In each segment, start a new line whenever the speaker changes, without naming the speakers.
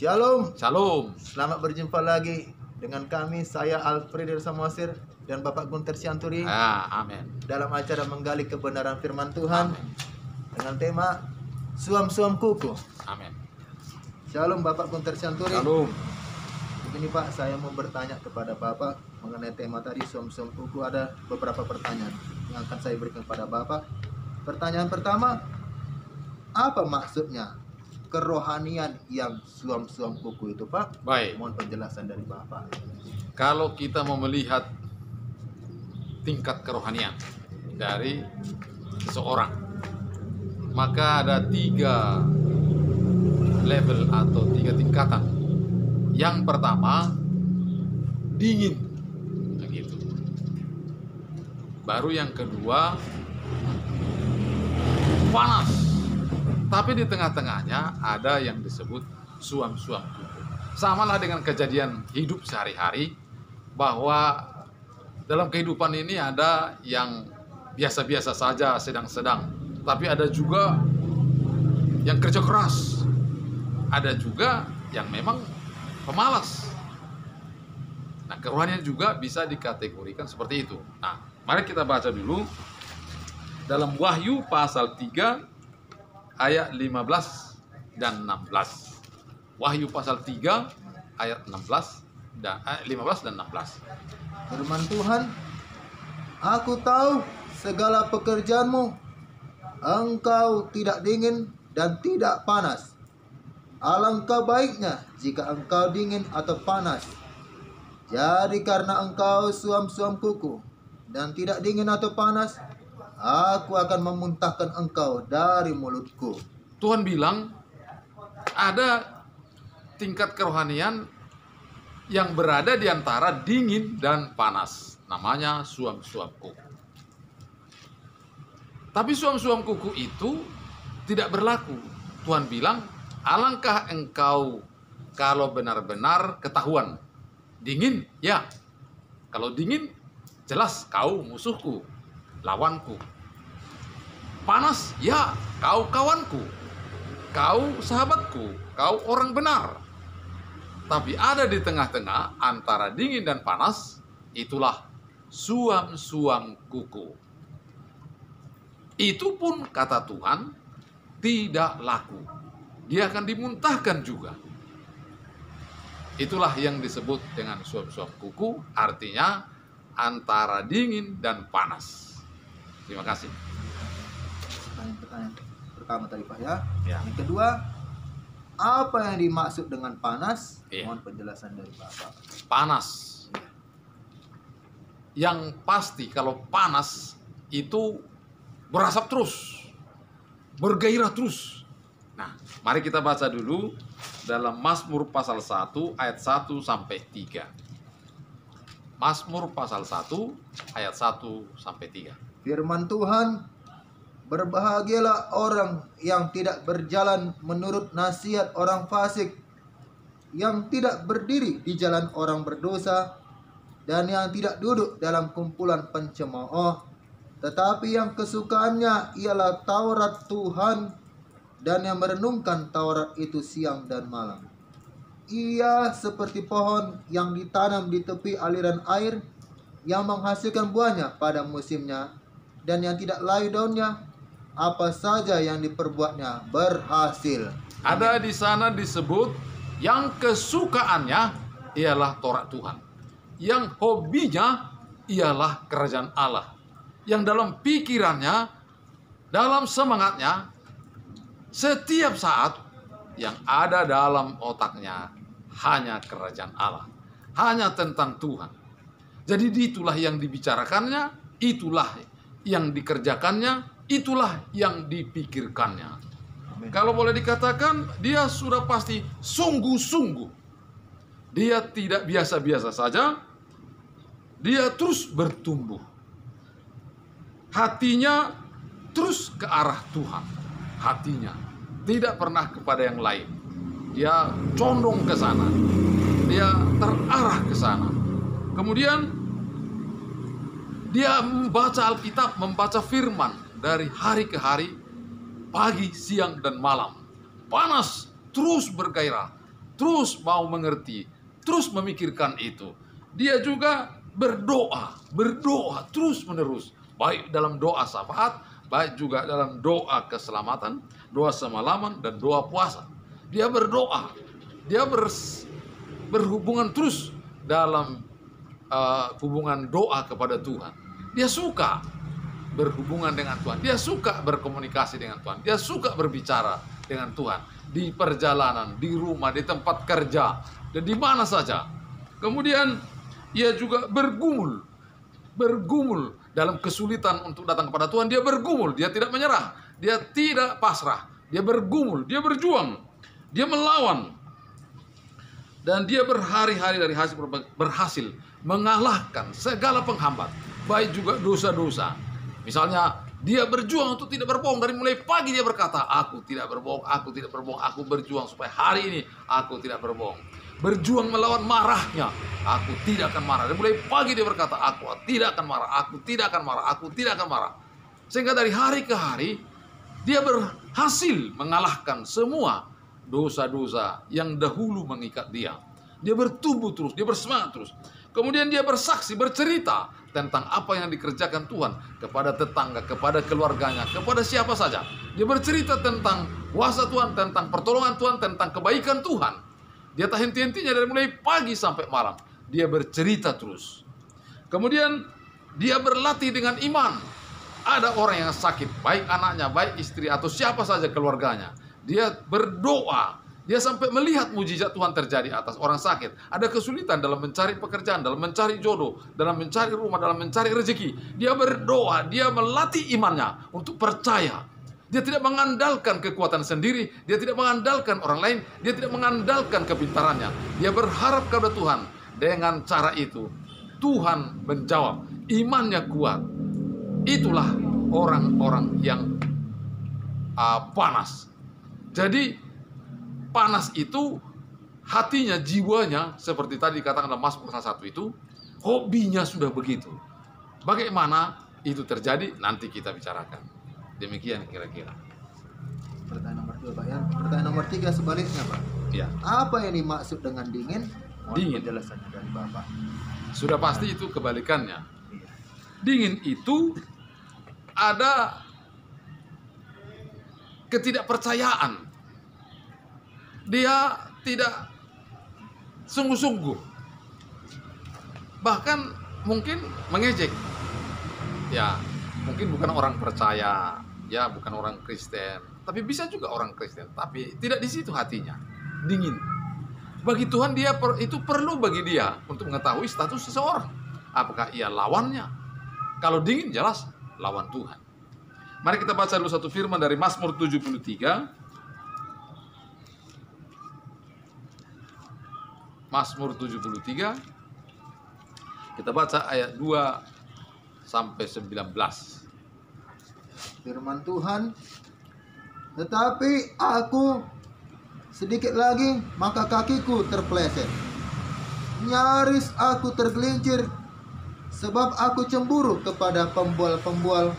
Shalom.
Shalom.
Selamat berjumpa lagi dengan kami, saya Alfred Samosir dan Bapak Gunter Sianturi.
Amin.
Dalam acara menggali kebenaran firman Tuhan.
Amin.
Dengan tema suam-suam kuku.
Amin.
Shalom Bapak Gunter Sianturi.
Shalom.
Begini Pak, saya mau bertanya kepada Bapak mengenai tema tadi suam-suam kuku. Ada beberapa pertanyaan yang akan saya berikan kepada Bapak. Pertanyaan pertama, apa maksudnya kerohanian yang suam-suam kuku itu Pak?
Baik.
Mohon penjelasan dari Bapak.
Kalau kita mau melihat tingkat kerohanian dari seseorang, maka ada 3 level atau 3 tingkatan. Yang pertama, dingin, begitu. Baru yang kedua, panas. Tapi di tengah-tengahnya ada yang disebut suam-suam kuku. Samalah dengan kejadian hidup sehari-hari, bahwa dalam kehidupan ini ada yang biasa-biasa saja, sedang-sedang. Tapi ada juga yang kerja keras. Ada juga yang memang pemalas. Nah, kerohanian juga bisa dikategorikan seperti itu. Nah, mari kita baca dulu dalam Wahyu pasal 3 ayat 15 dan 16. Wahyu pasal 3 ayat 15 dan 16.
Firman Tuhan, aku tahu segala pekerjaanmu, engkau tidak dingin dan tidak panas. Alangkah baiknya jika engkau dingin atau panas. Jadi karena engkau suam-suam kuku dan tidak dingin atau panas, aku akan memuntahkan engkau dari mulutku.
Tuhan bilang ada tingkat kerohanian yang berada di antara dingin dan panas. Namanya suam-suam kuku. Tapi suam-suam kuku itu tidak berlaku. Tuhan bilang, alangkah engkau kalau benar-benar ketahuan. Dingin, ya. Kalau dingin, jelas kau musuhku, lawanku. Panas, ya, kau kawanku, kau sahabatku, kau orang benar. Tapi ada di tengah-tengah antara dingin dan panas, itulah suam-suam kuku. Itu pun kata Tuhan tidak laku. Dia akan dimuntahkan juga. Itulah yang disebut dengan suam-suam kuku, artinya antara dingin dan panas. Terima kasih.
Pertanyaan pertama tadi Pak ya.
Ya.
Yang kedua, apa yang dimaksud dengan panas?
Iya.
Mohon penjelasan dari Bapak.
Panas. Yang pasti kalau panas itu berasap terus, bergairah terus. Nah, mari kita baca dulu dalam Mazmur pasal 1 ayat 1 sampai 3. Mazmur pasal 1 ayat 1 sampai 3.
Firman Tuhan, berbahagialah orang yang tidak berjalan menurut nasihat orang fasik, yang tidak berdiri di jalan orang berdosa, dan yang tidak duduk dalam kumpulan pencemooh, tetapi yang kesukaannya ialah Taurat Tuhan, dan yang merenungkan Taurat itu siang dan malam. Ia seperti pohon yang ditanam di tepi aliran air, yang menghasilkan buahnya pada musimnya, dan yang tidak layu daunnya, apa saja yang diperbuatnya berhasil.
Ada di sana disebut yang kesukaannya ialah Taurat Tuhan. Yang hobinya ialah kerajaan Allah. Yang dalam pikirannya, dalam semangatnya, setiap saat yang ada dalam otaknya hanya kerajaan Allah. Hanya tentang Tuhan. Jadi itulah yang dibicarakannya, itulah yang dikerjakannya, itulah yang dipikirkannya.
Amin.
Kalau boleh dikatakan, dia sudah pasti sungguh-sungguh. Dia tidak biasa-biasa saja, dia terus bertumbuh. Hatinya terus ke arah Tuhan. Hatinya tidak pernah kepada yang lain. Dia condong ke sana. Dia terarah ke sana. Kemudian dia membaca Alkitab, membaca firman dari hari ke hari, pagi, siang, dan malam. Panas, terus bergairah, terus mau mengerti, terus memikirkan itu. Dia juga berdoa terus menerus, baik dalam doa syafaat, baik juga dalam doa keselamatan, doa semalaman, dan doa puasa. Dia berdoa, dia berhubungan terus dalam hubungan doa kepada Tuhan. Dia suka berhubungan dengan Tuhan, dia suka berkomunikasi dengan Tuhan, dia suka berbicara dengan Tuhan di perjalanan, di rumah, di tempat kerja, dan di mana saja. Kemudian ia juga bergumul dalam kesulitan untuk datang kepada Tuhan. Dia bergumul, dia tidak menyerah, dia tidak pasrah, dia bergumul, dia berjuang, dia melawan, dan dia berhari-hari dari hasil berhasil mengalahkan segala penghambat, baik juga dosa-dosa. Misalnya dia berjuang untuk tidak berbohong. Dari mulai pagi dia berkata, aku tidak berbohong, aku tidak berbohong, aku berjuang supaya hari ini aku tidak berbohong. Berjuang melawan marahnya, aku tidak akan marah. Dari mulai pagi dia berkata, aku tidak akan marah, aku tidak akan marah, aku tidak akan marah. Sehingga dari hari ke hari dia berhasil mengalahkan semua dosa-dosa yang dahulu mengikat dia. Dia bertumbuh terus, dia bersemangat terus. Kemudian dia bersaksi, bercerita tentang apa yang dikerjakan Tuhan kepada tetangga, kepada keluarganya, kepada siapa saja. Dia bercerita tentang kuasa Tuhan, tentang pertolongan Tuhan, tentang kebaikan Tuhan. Dia tak henti-hentinya dari mulai pagi sampai malam. Dia bercerita terus. Kemudian dia berlatih dengan iman. Ada orang yang sakit, baik anaknya, baik istri, atau siapa saja keluarganya. Dia berdoa. Dia sampai melihat mujizat Tuhan terjadi atas orang sakit. Ada kesulitan dalam mencari pekerjaan, dalam mencari jodoh, dalam mencari rumah, dalam mencari rezeki. Dia berdoa, dia melatih imannya untuk percaya. Dia tidak mengandalkan kekuatan sendiri, dia tidak mengandalkan orang lain, dia tidak mengandalkan kepintarannya. Dia berharap kepada Tuhan. Dengan cara itu, Tuhan menjawab. Imannya kuat. Itulah orang-orang yang panas. Jadi panas itu hatinya, jiwanya, seperti tadi dikatakan dalam Mazmur 1 itu, hobinya sudah begitu. Bagaimana itu terjadi, nanti kita bicarakan. Demikian kira-kira.
Pertanyaan nomor 2, Pak ya. Pertanyaan nomor 3 sebaliknya, Pak.
Ya.
Apa yang dimaksud dengan dingin? Mohon
Dingin.
penjelasannya dari Bapak.
Sudah pasti itu kebalikannya.
Iya.
Dingin itu ada ketidakpercayaan. Dia tidak sungguh-sungguh, bahkan mungkin mengejek. Ya, mungkin bukan orang percaya, ya bukan orang Kristen, tapi bisa juga orang Kristen, tapi tidak di situ hatinya, dingin. Bagi Tuhan itu perlu bagi dia untuk mengetahui status seseorang. Apakah ia lawannya? Kalau dingin jelas lawan Tuhan. Mari kita baca dulu satu firman dari Mazmur 73. Mazmur 73. Kita baca ayat 2 sampai 19.
Firman Tuhan, tetapi aku sedikit lagi maka kakiku terpeleset. Nyaris aku tergelincir sebab aku cemburu kepada pembual-pembual.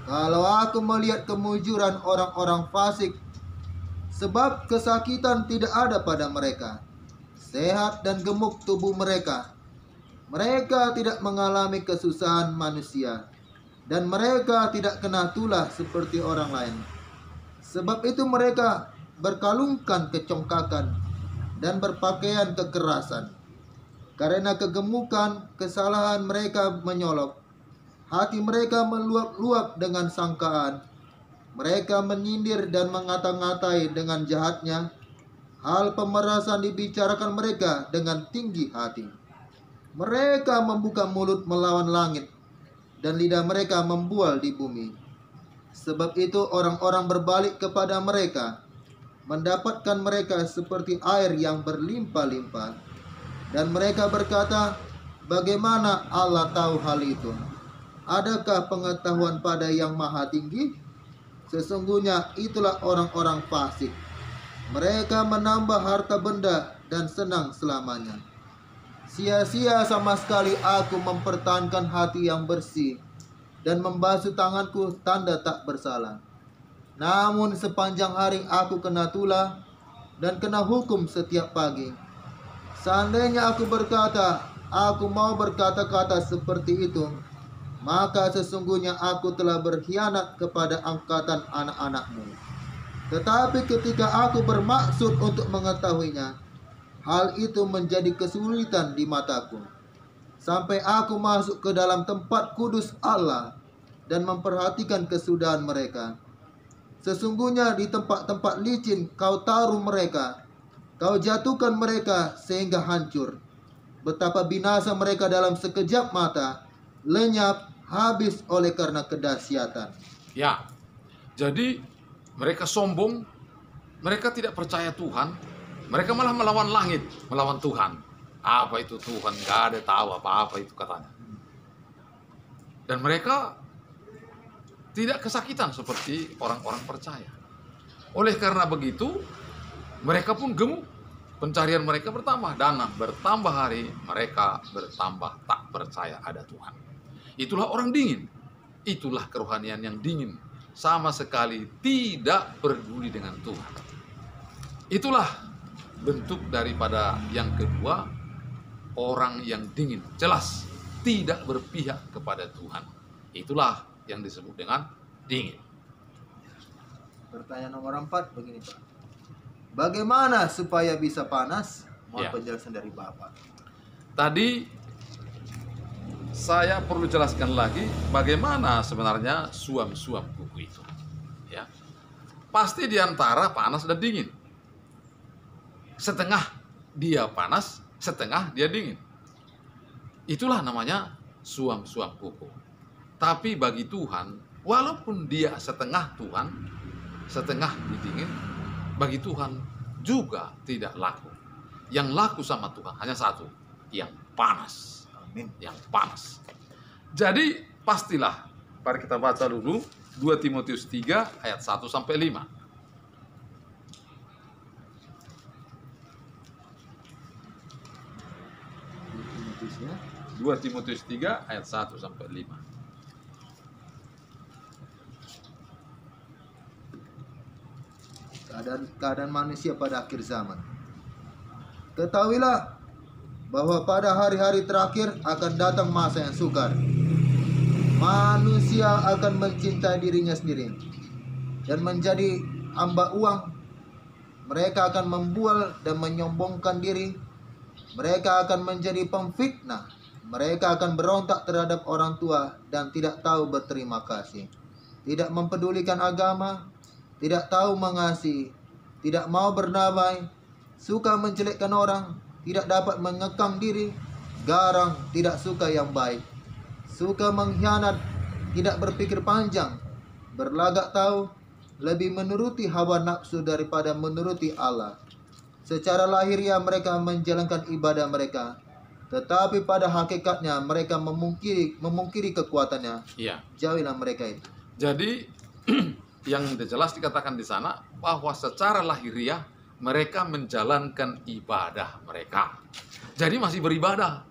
Kalau aku melihat kemujuran orang-orang fasik, sebab kesakitan tidak ada pada mereka. Sehat dan gemuk tubuh mereka. Mereka tidak mengalami kesusahan manusia, dan mereka tidak kena tulah seperti orang lain. Sebab itu mereka berkalungkan kecongkakan dan berpakaian kekerasan. Karena kegemukan, kesalahan mereka menyolok. Hati mereka meluap-luap dengan sangkaan. Mereka menyindir dan mengata-ngatai dengan jahatnya. Hal pemerasan dibicarakan mereka dengan tinggi hati. Mereka membuka mulut melawan langit, dan lidah mereka membual di bumi. Sebab itu orang-orang berbalik kepada mereka, mendapatkan mereka seperti air yang berlimpah-limpah. Dan mereka berkata, bagaimana Allah tahu hal itu? Adakah pengetahuan pada yang maha tinggi? Sesungguhnya itulah orang-orang fasik. Mereka menambah harta benda dan senang selamanya. Sia-sia sama sekali aku mempertahankan hati yang bersih dan membasuh tanganku tanda tak bersalah. Namun sepanjang hari aku kena tulah dan kena hukum setiap pagi. Seandainya aku berkata, aku mau berkata-kata seperti itu, maka sesungguhnya aku telah berkhianat kepada angkatan anak-anakmu. Tetapi ketika aku bermaksud untuk mengetahuinya, hal itu menjadi kesulitan di mataku. Sampai aku masuk ke dalam tempat kudus Allah dan memperhatikan kesudahan mereka. Sesungguhnya di tempat-tempat licin kau taruh mereka, kau jatuhkan mereka sehingga hancur. Betapa binasa mereka dalam sekejap mata, lenyap, habis oleh karena kedahsyatan.
Ya, jadi mereka sombong, mereka tidak percaya Tuhan, mereka malah melawan langit, melawan Tuhan. Apa itu Tuhan? Gak ada tahu apa-apa itu katanya. Dan mereka tidak kesakitan seperti orang-orang percaya. Oleh karena begitu, mereka pun gemuk. Pencarian mereka bertambah, dana bertambah hari, mereka bertambah tak percaya ada Tuhan. Itulah orang dingin. Itulah kerohanian yang dingin. Sama sekali tidak peduli dengan Tuhan. Itulah bentuk daripada yang kedua, orang yang dingin. Jelas tidak berpihak kepada Tuhan. Itulah yang disebut dengan dingin.
Pertanyaan nomor 4 begini, Pak. Bagaimana supaya bisa panas? Mohon
Ya.
penjelasan dari Bapak.
Tadi saya perlu jelaskan lagi bagaimana sebenarnya suam-suam kuku itu. Ya. Pasti di antara panas dan dingin. Setengah dia panas, setengah dia dingin. Itulah namanya suam-suam kuku. Tapi bagi Tuhan, walaupun dia setengah Tuhan, setengah dingin, bagi Tuhan juga tidak laku. Yang laku sama Tuhan hanya satu, yang panas.
Amin.
Yang panas. Jadi pastilah, mari kita baca dulu 2 Timotius 3 ayat 1 sampai 5.
Timotius,
2 Timotius 3 ayat 1 sampai 5.
Keadaan manusia pada akhir zaman. Ketahuilah bahwa pada hari-hari terakhir akan datang masa yang sukar. Manusia akan mencintai dirinya sendiri dan menjadi hamba uang. Mereka akan membual dan menyombongkan diri. Mereka akan menjadi pemfitnah. Mereka akan berontak terhadap orang tua dan tidak tahu berterima kasih. Tidak mempedulikan agama, tidak tahu mengasihi, tidak mau berdamai, suka menjelekkan orang, tidak dapat mengekang diri, garang, tidak suka yang baik, suka mengkhianat, tidak berpikir panjang, berlagak tahu, lebih menuruti hawa nafsu daripada menuruti Allah. Secara lahiriah mereka menjalankan ibadah mereka, tetapi pada hakikatnya mereka memungkiri kekuatannya.
Iya.
Jauhilah mereka itu.
Jadi yang jelas dikatakan di sana bahwa secara lahiriah mereka menjalankan ibadah mereka. Jadi masih beribadah.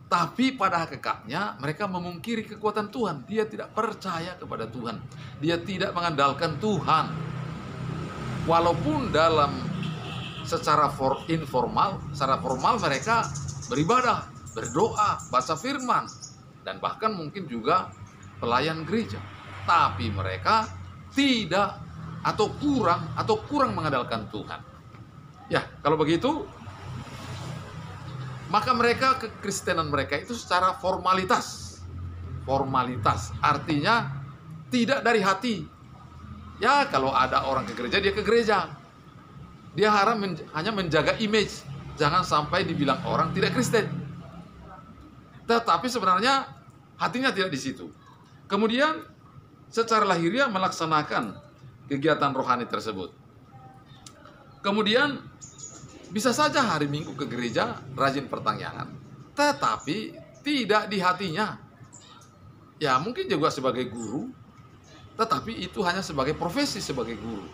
Tapi pada hakikatnya mereka memungkiri kekuatan Tuhan. Dia tidak percaya kepada Tuhan. Dia tidak mengandalkan Tuhan. Walaupun secara formal mereka beribadah, berdoa, baca firman, dan bahkan mungkin juga pelayan gereja. Tapi mereka tidak atau kurang mengandalkan Tuhan. Ya, kalau begitu maka kekristenan mereka itu secara formalitas artinya tidak dari hati. Ya, kalau ada orang ke gereja, dia ke gereja. Dia hanya menjaga image, jangan sampai dibilang orang tidak Kristen. Tetapi sebenarnya hatinya tidak di situ. Kemudian secara lahiriah melaksanakan kegiatan rohani tersebut. Kemudian bisa saja hari Minggu ke gereja, rajin pertanyaan, tetapi tidak di hatinya. Ya, mungkin juga sebagai guru, tetapi itu hanya sebagai profesi sebagai guru.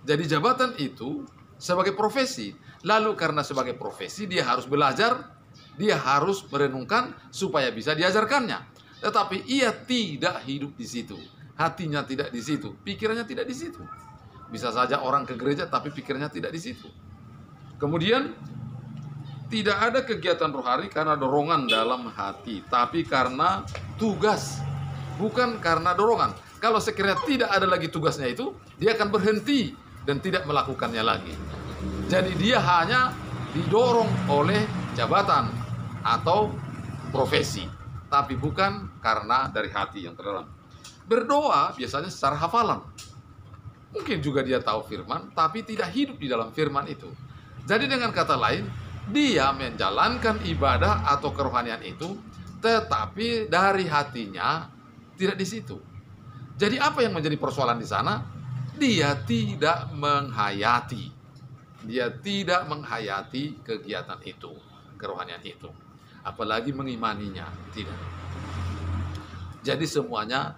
Jadi jabatan itu sebagai profesi. Lalu karena sebagai profesi dia harus belajar, dia harus merenungkan supaya bisa diajarkannya. Tetapi ia tidak hidup di situ. Hatinya tidak di situ, pikirannya tidak di situ. Bisa saja orang ke gereja tapi pikirnya tidak di situ. Kemudian tidak ada kegiatan rohani karena dorongan dalam hati, tapi karena tugas, bukan karena dorongan. Kalau sekiranya tidak ada lagi tugasnya itu, dia akan berhenti dan tidak melakukannya lagi. Jadi dia hanya didorong oleh jabatan atau profesi, tapi bukan karena dari hati yang terdalam. Berdoa biasanya secara hafalan. Mungkin juga dia tahu firman, tapi tidak hidup di dalam firman itu. Jadi dengan kata lain, dia menjalankan ibadah atau kerohanian itu, tetapi dari hatinya tidak di situ. Jadi apa yang menjadi persoalan di sana? Dia tidak menghayati. Dia tidak menghayati kegiatan itu, kerohanian itu. Apalagi mengimaninya, tidak. Jadi semuanya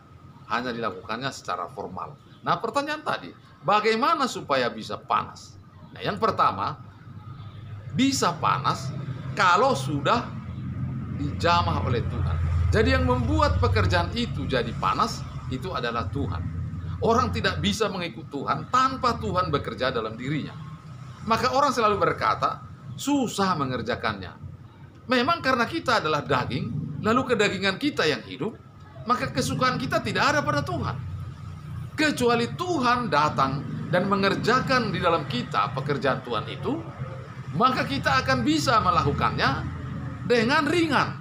hanya dilakukannya secara formal. Nah, pertanyaan tadi, bagaimana supaya bisa panas? Nah, yang pertama, bisa panas kalau sudah dijamah oleh Tuhan. Jadi yang membuat pekerjaan itu jadi panas, itu adalah Tuhan. Orang tidak bisa mengikut Tuhan tanpa Tuhan bekerja dalam dirinya. Maka orang selalu berkata, susah mengerjakannya. Memang karena kita adalah daging, lalu kedagingan kita yang hidup, maka kesukaan kita tidak ada pada Tuhan. Kecuali Tuhan datang dan mengerjakan di dalam kita pekerjaan Tuhan itu, maka kita akan bisa melakukannya dengan ringan.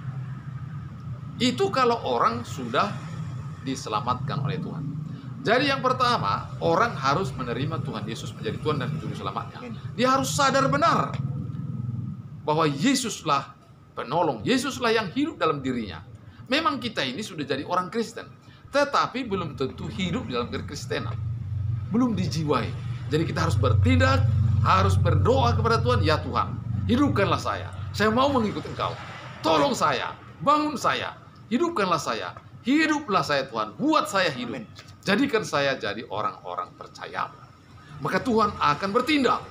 Itu kalau orang sudah diselamatkan oleh Tuhan. Jadi yang pertama, orang harus menerima Tuhan Yesus menjadi Tuhan dan Juru Selamatnya. Dia harus sadar benar bahwa Yesuslah penolong, Yesuslah yang hidup dalam dirinya. Memang kita ini sudah jadi orang Kristen, tetapi belum tentu hidup dalam kekristenan. Belum dijiwai. Jadi kita harus bertindak, harus berdoa kepada Tuhan. Ya Tuhan, hidupkanlah saya. Saya mau mengikut Engkau. Tolong saya, bangun saya, hidupkanlah saya. Hiduplah saya Tuhan, buat saya hidup. Jadikan saya jadi orang-orang percaya. Maka Tuhan akan bertindak.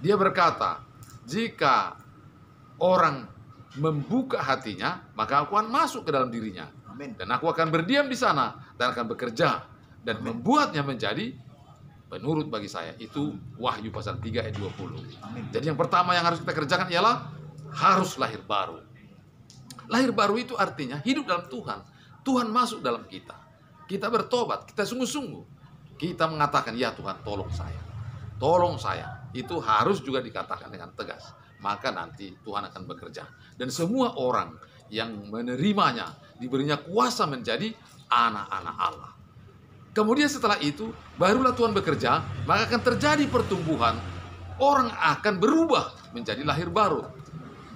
Dia berkata, jika orang membuka hatinya, maka aku akan masuk ke dalam dirinya. Dan aku akan berdiam di sana dan akan bekerja dan membuatnya menjadi penurut bagi saya. Itu Wahyu pasal 3 ayat 20. Jadi yang pertama yang harus kita kerjakan ialah harus lahir baru. Lahir baru itu artinya hidup dalam Tuhan. Tuhan masuk dalam kita. Kita bertobat, kita sungguh-sungguh. Kita mengatakan, ya Tuhan tolong saya. Tolong saya. Itu harus juga dikatakan dengan tegas. Maka nanti Tuhan akan bekerja. Dan semua orang yang menerimanya diberinya kuasa menjadi anak-anak Allah. Kemudian setelah itu barulah Tuhan bekerja, maka akan terjadi pertumbuhan. Orang akan berubah menjadi lahir baru.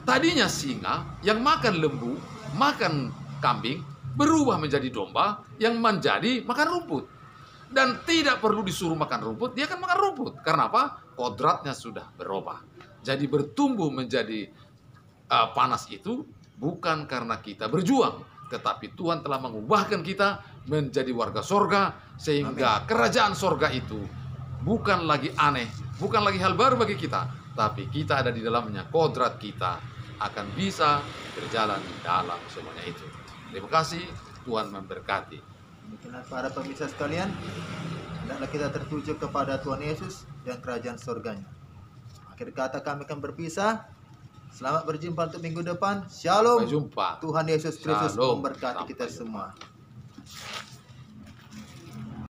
Tadinya singa yang makan lembu, makan kambing, berubah menjadi domba yang menjadi makan rumput. Dan tidak perlu disuruh makan rumput, dia akan makan rumput. Karena apa? Kodratnya sudah berubah. Jadi bertumbuh menjadi panas itu bukan karena kita berjuang, tetapi Tuhan telah mengubahkan kita menjadi warga sorga, sehingga kerajaan sorga itu bukan lagi aneh, bukan lagi hal baru bagi kita, tapi kita ada di dalamnya. Kodrat kita akan bisa berjalan dalam semuanya itu. Terima kasih, Tuhan memberkati.
Demikianlah para pemirsa sekalian, hendaklah kita tertuju kepada Tuhan Yesus dan kerajaan surganya. Akhir kata kami akan berpisah. Selamat berjumpa untuk minggu depan. Shalom.
Sampai jumpa.
Tuhan Yesus Kristus
Shalom.
memberkati kita
Sampai
semua.